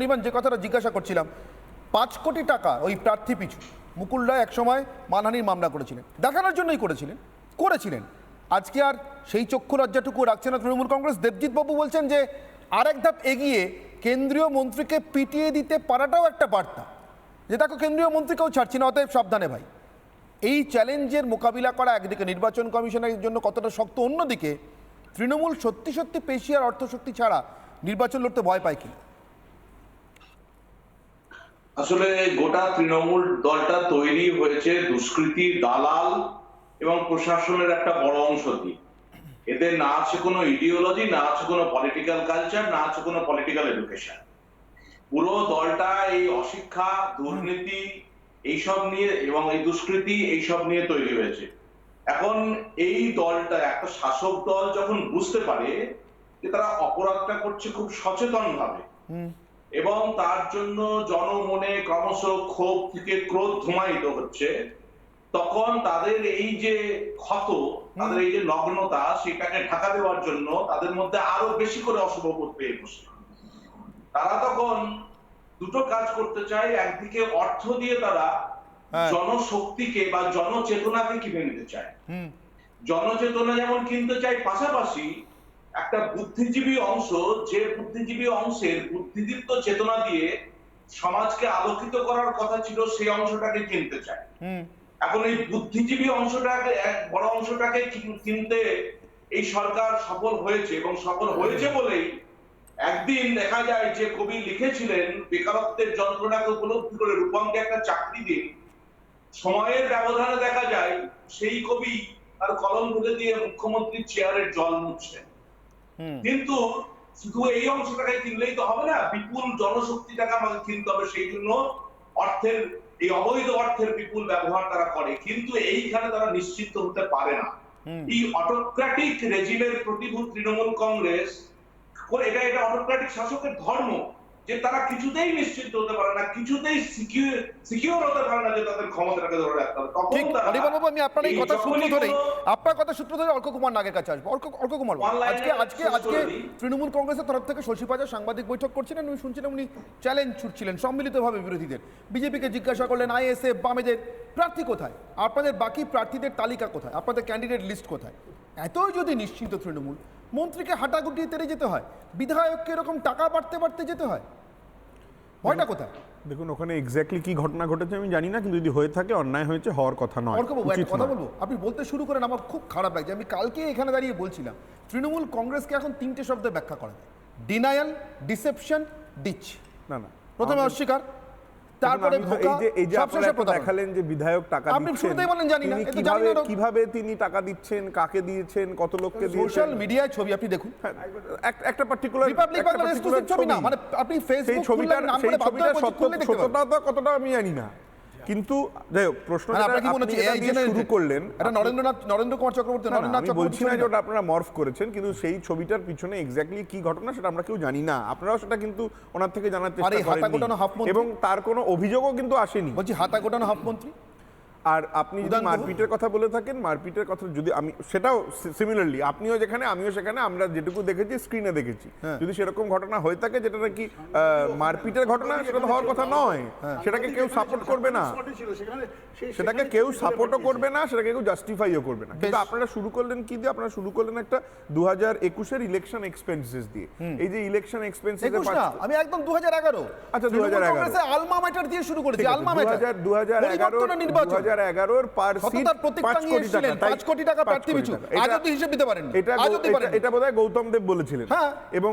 নিবান যে কথাটা জিজ্ঞাসা করছিলাম, 5 কোটি টাকা ওই প্রার্থী পিছু মুকুল রায় একসময় মানহানির মামলা করেছিলেন, দেখানোর জন্যই করেছিলেন। আজকে আর সেই চক্ষু লজ্জাটুকু রাখছে না তৃণমূল কংগ্রেস। দেবজিৎ বাবু বলছেন যে আরেক ধাপ এগিয়ে কেন্দ্রীয় মন্ত্রীকে পিটিয়ে দিতে পারাটাও একটা বার্তা, যে দেখো কেন্দ্রীয় মন্ত্রীকেও ছাড়ছি না, অতএব সাবধানে ভাই। এই চ্যালেঞ্জের মোকাবিলা করা একদিকে নির্বাচন কমিশনের জন্য কতটা শক্ত, অন্যদিকে তৃণমূল সত্যি সত্যি পেশি আর অর্থশক্তি ছাড়া নির্বাচন লড়তে ভয় পায় কি? আসলে গোটা তৃণমূল দলটা তৈরি হয়েছে দুষ্কৃতী, দালাল এবং প্রশাসনের একটা বড় অংশ দিয়ে। এদের না আছে কোনো ইডিওলজি, না আছে কোনো পলিটিক্যাল কালচার, না আছে কোনো পলিটিক্যাল এডুকেশন। পুরো দলটা এই অশিক্ষা, দুর্নীতি এইসব নিয়ে এবং এই দুষ্কৃতি এইসব নিয়ে তৈরি হয়েছে। এখন এই দলটা একটা শাসক দল যখন বুঝতে পারে যে তারা অপরাধটা করছে খুব সচেতন ভাবে এবং তার জন্য জনমনে ক্রমশ ক্ষোভ থেকে ক্রোধ ধুমায়িত হচ্ছে, তখন তাদের এই যে ক্ষত, তাদের এই যে নগ্নতা, সেটাকে ঢাকা দেওয়ার জন্য তাদের মধ্যে আরো বেশি করে অশুভ বোধ পেয়ে বসে। তারা তখন দুটো কাজ করতে চায়। একদিকে অর্থ দিয়ে তারা জনশক্তিকে বা জনচেতনাকে কিনে নিতে চায়। জনচেতনা যেমন কিনতে চায়, পাশাপাশি একটা বুদ্ধিজীবী অংশ, যে বুদ্ধিজীবী অংশের বুদ্ধিদীপ্ত চেতনা দিয়ে সমাজকে আলোকিত করার কথা ছিল, সেই অংশটাকে কিনতে চায়। এখন এই বুদ্ধিজীবী অংশটাকে, এক বড় অংশটাকে কিনতে এই সরকার সফল হয়েছে, এবং সফল হয়েছে বলেই একদিন দেখা যায় যে কবি লিখেছিলেন, বেকারত্বের যন্ত্রণাকে উপলব্ধি করে রূপমকে একটা চাকরি দিন। সময়ের ব্যবধানে দেখা যায় সেই কবি তার কলম তুলে দিয়ে মুখ্যমন্ত্রীর চেয়ারের জল মুছছেন। কিন্তু শুধু এই অংশটাকে কিনলেই তো হবে না, বিপুল জনশক্তিটাকে আমাকে কিনতে হবে। সেই জন্য অর্থের, এই অবৈধ অর্থের বিপুল ব্যবহার তারা করে, কিন্তু এইখানে তারা নিশ্চিত হতে পারে না। এই অটোক্র্যাটিক রেজিমের প্রতিভূত তৃণমূল কংগ্রেস, এটা অটোক্র্যাটিক শাসকের ধর্ম, যে তারা কিছুতেই নিশ্চিত হতে পারে না, কিছুতেই সিকিউর হতে পারে না যে তাদের ক্ষমতাটাকে ধরে রাখতে হবে। তখন বাবু, আমি আপনার এই কথা সূত্র ধরে অর্ক কুমার নাগের কাছে আসবো। অর্ক কুমার, আজকে তৃণমূল কংগ্রেসের তরফ থেকে শশী পাজা সাংবাদিক বৈঠক করছিলেন, উনি শুনছিলেন, উনি চ্যালেঞ্জ ছুটছিলেন সম্মিলিতভাবে বিরোধীদের। বিজেপিকে জিজ্ঞাসা করলেন আইএসএফ বামেদের প্রার্থী কোথায়, আপনাদের বাকি প্রার্থীদের তালিকা কোথায়, আপনাদের ক্যান্ডিডেট লিস্ট কোথায়? এতই যদি নিশ্চিন্ত তৃণমূল, মন্ত্রীকে হাঁটা গুটিয়ে তেড়ে যেতে হয়, বিধায়ককে এরকম টাকা বাড়তে যেতে হয়, ভয়টা কোথায়? দেখুন, ওখানে এক্স্যাক্টলি কি ঘটনা ঘটেছে আমি জানি না, কিন্তু যদি হয়ে থাকে অন্যায় হয়েছে, হওয়ার কথা নয়। কথা বলবো, আপনি বলতে শুরু করেন, আমার খুব খারাপ লাগছে। আমি কালকে এখানে দাঁড়িয়ে বলছিলাম, তৃণমূল কংগ্রেসকে এখন 3টে শব্দে ব্যাখ্যা করা যায়: ডিনায়াল, ডিসেপশন, ডিচ। না, প্রথমে অস্বীকার, তারপরে দেখালেন যে বিধায়ক টাকা দিচ্ছেন, কিভাবে তিনি টাকা দিচ্ছেন, কাকে দিয়েছেন, কত লোককে দিয়েছেন, সোশ্যাল মিডিয়ায় ছবি আপনি দেখুন। একটা পার্টিকুলার ছবি না, মানে আপনি ফেসবুক খুললেন, নাম করে সত্যতা কতটা আমি জানি না, কিন্তু যাই হোক, প্রশ্ন শুরু করলেন এটা নরেন্দ্র কুমার চক্রবর্তী। আমি বলছি না যে ওটা আপনারা মর্ফ করেছেন, কিন্তু সেই ছবিটার পিছনে এক্স্যাক্টলি কি ঘটনা সেটা আমরা কেউ জানি না। আপনারাও সেটা কিন্তু ওনার থেকে জানার চেষ্টা করেন, এবং তার কোনো অভিযোগও কিন্তু আসেনি। বলছি হাতা গোটানো হাফ মন্ত্রী। আর আপনি যদি মারপিটের কথা বলে থাকেন, মারপিটের কথা যদি আমি, সেটাও সিমিলারলি আপনিও যেখানে আমিও সেখানে, আমরা যেটুকু দেখেছি স্ক্রিনে দেখেছি, যদি সেরকম ঘটনা হয়ে থাকে যেটা নাকি মারপিটের ঘটনা, সেটা তো হওয়ার কথা নয়। সেটাকে কেউ সাপোর্ট করবে না, সেটাকে কেউ সাপোর্টও করবে না, সেটাকে কেউ জাস্টিফাইও করবে না। কিন্তু আপনারা শুরু করলেন কি দিয়ে? আপনারা শুরু করলেন একটা 2021-এর ইলেকশন এক্সপেন্সেস দিয়ে। এই যে ইলেকশন এক্সপেন্সেস, আমি একদম 2011, আচ্ছা 2011 আলমা ম্যাটার দিয়ে শুরু করেছি। আলমা ম্যাটার 2011 পার সিট 5 কোটি টাকা প্রার্থী পিছু। আজ অবধি হিসাব দিতে পারেন, এটা বোধহয় গৌতম দেব বলেছিলেন। এবং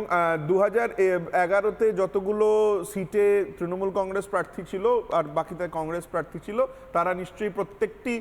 2011-তে যতগুলো সিটে তৃণমূল কংগ্রেস প্রার্থী ছিল আর বাকিতে কংগ্রেস প্রার্থী ছিল, তারা নিশ্চয়ই প্রত্যেকটি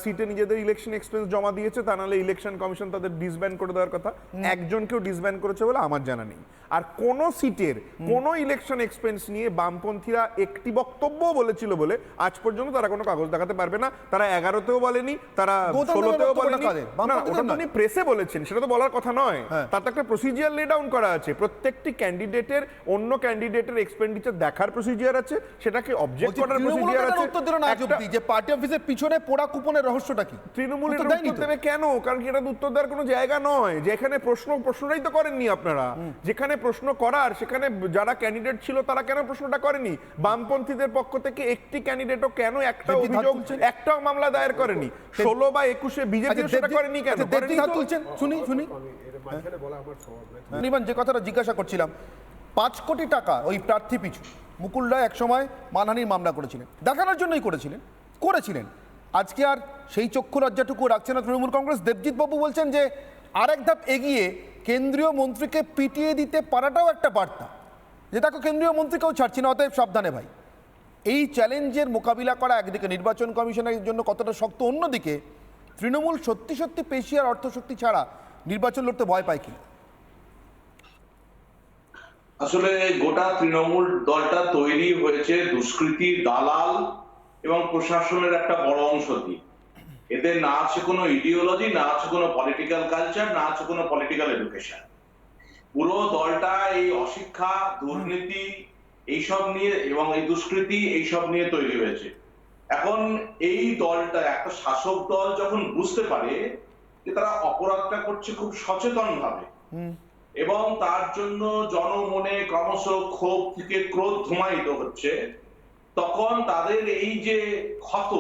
সিটে নিজেদের ইলেকশন এক্সপেন্স জমা দিয়েছে, তা নাহলে ইলেকশন কমিশন তাদের ডিসব্যান্ড করে দেওয়ার কথা। একজনকেও ডিসব্যান্ড করেছে বলে আমার জানা নেই। আর কোন সিটের কোন ইলেকশন এক্সপেন্স নিয়ে বামপন্থীরা একটি বক্তব্য বলেছিল বলে আজ পর্যন্ত তারা কোনো কাগজ দেখাতে পারবে না। তারা 11তেও বলেনি, তারা 16তেও বলেনি। না, ওটা তো উনি প্রেসে বলেছেন, সেটা তো বলার কথা নয়। তার তো একটা প্রসিজিয়ার লে ডাউন করা আছে। প্রত্যেকটি ক্যান্ডিডেটের অন্য ক্যান্ডিডেটের এক্সপেন্ডিচার দেখার প্রসিজিয়ার আছে, সেটাকে অবজেক্ট করার প্রসিজিয়ার আছে। উত্তর দিল না আজ অবধি যে পার্টি অফিসের পিছনে পোড়া কুপনের রহস্যটা কি? তৃণমূলের উত্তর দেবে কেন? কারণ কি এটা উত্তর দেওয়ার কোনো জায়গা নয়। যেখানে প্রশ্নটাই তো করেননি আপনারা। যেখানে প্রশ্ন করার, সেখানে যারা ক্যান্ডিডেট ছিল তারা কেন প্রশ্নটা করেনি? বামপন্থীদের পক্ষ থেকে একটি ক্যান্ডিডেটও কেন একটা দেবজিৎ অভিযোগ, হাত তুলছেন। একটাও মামলা দায়ের করেনি? 16 বা 21-এ বিজেপি সেটা করেনি কেন? দেবজিৎ হাত তুলছেন, শুনি নিবান, যে কথাটা জিজ্ঞাসা করছিলাম, 5 কোটি টাকা ওই প্রার্থী পিছু মুকুল রায় একসময় মানহানির মামলা করেছিলেন, দেখানোর জন্যই করেছিলেন। আজকে আর সেই চক্ষু লজ্জাটুকু রাখছে না তৃণমূল কংগ্রেস। দেবজিৎ বাবু বলছেন যে আরেক ধাপ এগিয়ে কেন্দ্রীয় মন্ত্রীকে পিটিয়ে দিতে পারাটাও একটা বার্তা, যে দেখো কেন্দ্রীয় মন্ত্রীকেও ছাড়ছি না, অতএব সাবধানে ভাই। এই চ্যালেঞ্জের মোকাবিলা করা একদিকে নির্বাচন কমিশনের জন্য কতটা শক্ত, অন্যদিকে তৃণমূল সত্যি সত্যি পেশি আর অর্থশক্তি ছাড়া নির্বাচন লড়তে ভয় পায় কি? আসলে গোটা তৃণমূল দলটা তৈরি হয়েছে দুষ্কৃতী, দালাল এবং প্রশাসনের একটা বড় অংশ দিয়ে। এদের না আছে কোনো ইডিওলজি, না আছে কোনো পলিটিক্যাল কালচার, না আছে কোনো পলিটিক্যাল এডুকেশন। পুরো দলটা এই অশিক্ষা, দুর্নীতি এইসব নিয়ে এবং এই দুষ্কৃতি এইসব নিয়ে তৈরি হয়েছে। এখন এই দলটা, একটা শাসক দল যখন বুঝতে পারে যে তারা অপরাধটা করছে খুব সচেতন ভাবে এবং তার জন্য জনমনে ক্রমশ ক্ষোভ থেকে ক্রোধ ধুমায়িত হচ্ছে, তখন তাদের এই যে ক্ষত,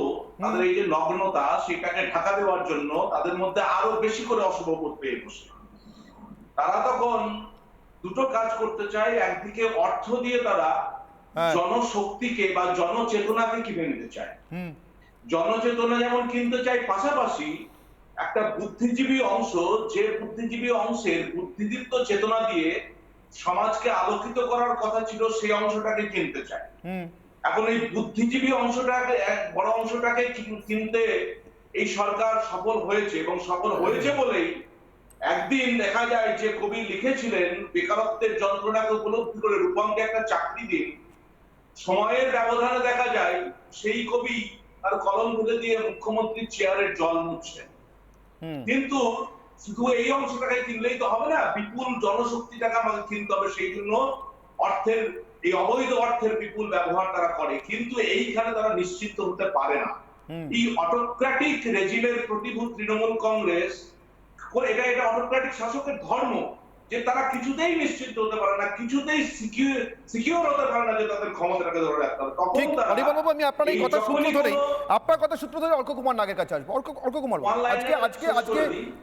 তাদের এই যে নগ্নতা, সেটাকে ঢাকা দেওয়ার জন্য তাদের মধ্যে আরো বেশি করে অশুভ বোধ পেয়ে বসে। তারা তখন দুটো কাজ করতে চায়। একদিকে অর্থ দিয়ে তারা জনশক্তিকে বা জনচেতনাকে কিনে নিতে চায়। জনচেতনা যেমন কিনতে চায়, পাশাপাশি একটা বুদ্ধিজীবী অংশ, যে বুদ্ধিজীবী অংশের বুদ্ধিদীপ্ত চেতনা দিয়ে সমাজকে আলোকিত করার কথা ছিল, সেই অংশটাকে কিনতে চায়। এখন এই বুদ্ধিজীবী অংশটাকে, এক বড় অংশটাকে কিনতে এই সরকার সফল হয়েছে, এবং সফল হয়েছে বলেই একদিন দেখা যায় যে কবি লিখেছিলেন, বেকারত্বের যন্ত্রণাকে উপলব্ধি করে রূপমকে একটা চাকরি দিন। সময়ের ব্যবধানে দেখা যায় সেই কবি তার কলম তুলে দিয়ে মুখ্যমন্ত্রীর চেয়ারের জল মুছছেন। কিন্তু শুধু এই অংশটাকে কিনলেই তো হবে না, বিপুল জনশক্তিটাকে আমাকে কিনতে হবে। সেই জন্য অর্থের, এই অবৈধ অর্থের বিপুল ব্যবহার তারা করে, কিন্তু এইখানে তারা নিশ্চিত হতে পারে না। এই অটোক্র্যাটিক রেজিমের প্রতিভূ তৃণমূল কংগ্রেস, এটা অটোক্র্যাটিক শাসকের ধর্ম, যে তারা কিছুতেই নিশ্চিত হতে পারে না, কিছুতেই সিকিউর হতে পারে না যে তাদের ক্ষমতাটাকে ধরে রাখতে হবে। তখন তারা, আমি আপনার এই কথা সূত্র ধরে অর্ক কুমার নাগের কাছে আসবো। অর্ক কুমার, আজকে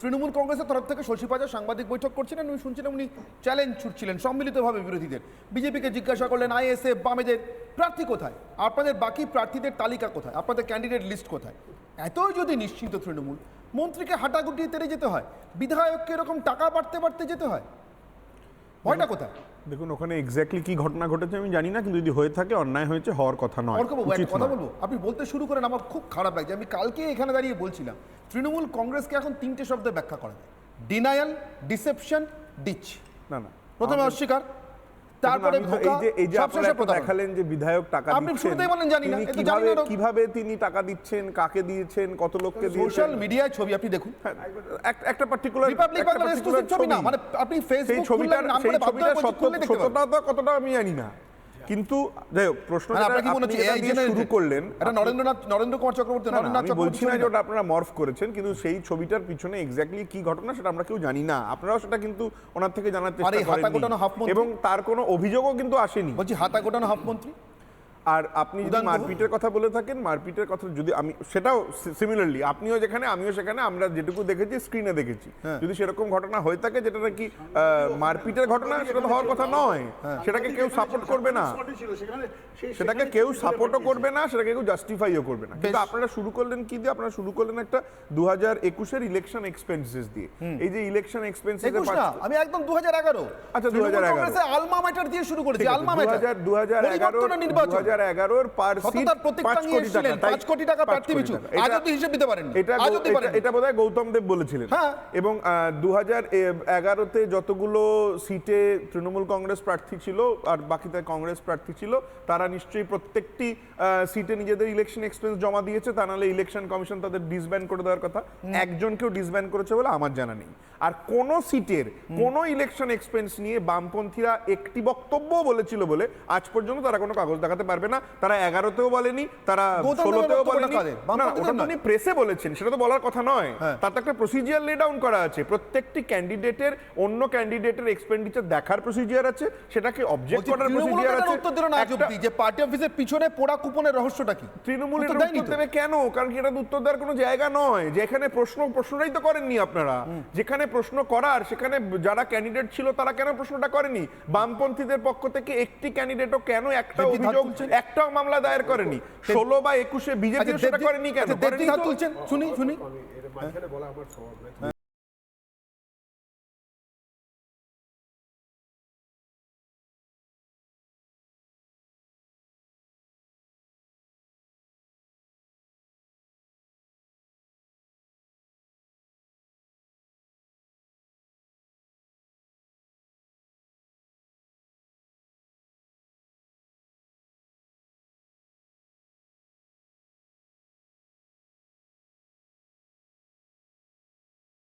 তৃণমূল কংগ্রেসের তরফ থেকে শশী পাজা সাংবাদিক বৈঠক করছিলেন, আমি শুনছিলাম উনি চ্যালেঞ্জ ছুটছিলেন সম্মিলিতভাবে বিরোধীদের। বিজেপিকে জিজ্ঞাসা করলেন আইএসএফ বামেদের প্রার্থী কোথায়, আপনাদের বাকি প্রার্থীদের তালিকা কোথায়, আপনাদের ক্যান্ডিডেট লিস্ট কোথায়? এতই যদি নিশ্চিন্ত তৃণমূল, মন্ত্রীকে হাঁটা গুটিয়ে তেড়ে যেতে হয়, বিধায়ককে এরকম টাকা বাড়তে যেতে হয়, ভয়টা কোথায়? দেখুন, ওখানে এক্স্যাক্টলি কি ঘটনা ঘটেছে আমি জানি না, কিন্তু যদি হয়ে থাকে অন্যায় হয়েছে, হওয়ার কথা নয়। কথা বলবো, আপনি বলতে শুরু করেন, আমার খুব খারাপ লাগছে। আমি কালকে এখানে দাঁড়িয়ে বলছিলাম, তৃণমূল কংগ্রেসকে এখন 3টে শব্দে ব্যাখ্যা করা যায়: ডিনায়াল, ডিসেপশন, ডিচ। না, প্রথমে অস্বীকার, তারপরে এই যে আপনারা দেখালেন যে বিধায়ক টাকা দিচ্ছেন, কিভাবে তিনি টাকা দিচ্ছেন, কাকে দিয়েছেন, কত লোককে দিয়েছেন, সোশ্যাল মিডিয়ায় ছবি আপনি দেখুন, একটা পার্টিকুলার রিপাবলিক বাংলার এক্সক্লুসিভ ছবি না, মানে আপনি ফেসবুক খুললেন, নাম করে বাধ্য হয়ে খুললে দেখতে পাবেন। সত্যতা কতটা আমি জানি না, কিন্তু যাই হোক, প্রশ্ন শুরু করলেন এটা নরেন্দ্র কুমার চক্রবর্তী, আমি বলছি না যে ওটা আপনারা মর্ফ করেছেন, কিন্তু সেই ছবিটার পিছনে এক্স্যাক্টলি কি ঘটনা সেটা আমরা কেউ জানি না। আপনারাও সেটা কিন্তু ওনার থেকে জানার চেষ্টা করেন, এবং তার কোনো অভিযোগও কিন্তু আসেনি। বলছি হাতা গোটানো হাফ মন্ত্রী। আর আপনি যদি মারপিটের কথা বলে থাকেন, মারপিটের কথা যদি আমি, সেটাও সিমিলারলি আপনিও যেখানে আমিও সেখানে, আমরা যেটুকু দেখেছি স্ক্রিনে দেখেছি, যদি সেরকম ঘটনা হয়ে থাকে যেটা নাকি মারপিটের ঘটনা, সেটা তো হওয়ার কথা নয়। সেটাকে কেউ সাপোর্ট করবে না, সেটাকে কেউ সাপোর্টও করবে না, সেটাকে কেউ জাস্টিফাইও করবে না। কিন্তু আপনারা শুরু করলেন কি দিয়ে? আপনারা শুরু করলেন একটা 2021-এর ইলেকশন এক্সপেন্সেস দিয়ে। এই যে ইলেকশন এক্সপেন্সেস, আমি একদম 2011, আচ্ছা 2011 আলমা ম্যাটার দিয়ে শুরু করেছি। আলমা ম্যাটার 2011 পার সিট 5 কোটি টাকা প্রার্থী পিছু, আজও তো হিসাব দিতে পারেন। এটা বোধহয় গৌতম দেব বলেছিলেন। এবং 2011-তে যতগুলো সিটে তৃণমূল কংগ্রেস প্রার্থী ছিল আর বাকিতে কংগ্রেস প্রার্থী ছিল, তারা নিশ্চয়ই প্রত্যেকটি সিটে নিজেদের ইলেকশন এক্সপেন্স জমা দিয়েছে, তা নাহলে ইলেকশন কমিশন তাদের ডিসব্যান্ড করে দেওয়ার কথা। একজনকেও ডিসব্যান্ড করেছে বলে আমার জানা নেই। আর কোন সিটের কোন ইলেকশন এক্সপেন্স নিয়ে বামপন্থীরা একটি বক্তব্য বলেছিল বলে আজ পর্যন্ত তারা কোনো কাগজ দেখাতে পারবে না। তারা 11তেও বলেনি, তারা গৌতম দেবের 16তেও বক্তব্যটা বলেনি। কাদের? না, বামপন্থীদের ওটা তো নয়। উনি প্রেসে বলেছেন, সেটা তো বলার কথা নয়। হ্যাঁ। তার তো একটা প্রসিজিয়ার লে ডাউন করা আছে। প্রত্যেকটি ক্যান্ডিডেটের অন্য ক্যান্ডিডেটের এক্সপেন্ডিচার দেখার প্রসিজিয়ার আছে, সেটাকে অবজেক্ট বলছি, করার তৃণমূল প্রসিজিয়ার কেন আছে। উত্তর দিল না আজ একটা- অব্দি যে পার্টি অফিসের পিছনে পোড়া কুপনের রহস্যটা কি? তৃণমূল উত্তর এর দেয়নি উত্তর তো। দেবে কেন? কারণ কি এটা তো উত্তর দেওয়ার কোনো জায়গা নয়। যেখানে প্রশ্নটাই তো করেননি আপনারা। যেখানে প্রশ্ন করার সেখানে যারা ক্যান্ডিডেট ছিল তারা কেন প্রশ্নটা করেনি? বামপন্থীদের পক্ষ থেকে একটি ক্যান্ডিডেটও কেন একটা দেবজিৎ হাত অভিযোগ, তুলছেন। একটাও মামলা দায়ের করেনি? 16 বা 21-এ বিজেপি সেটা করেনি কেন? দেবজিৎ হাত তুলছেন, শুনি। এর মাঝখানে বলা আমার স্বভাব নয়।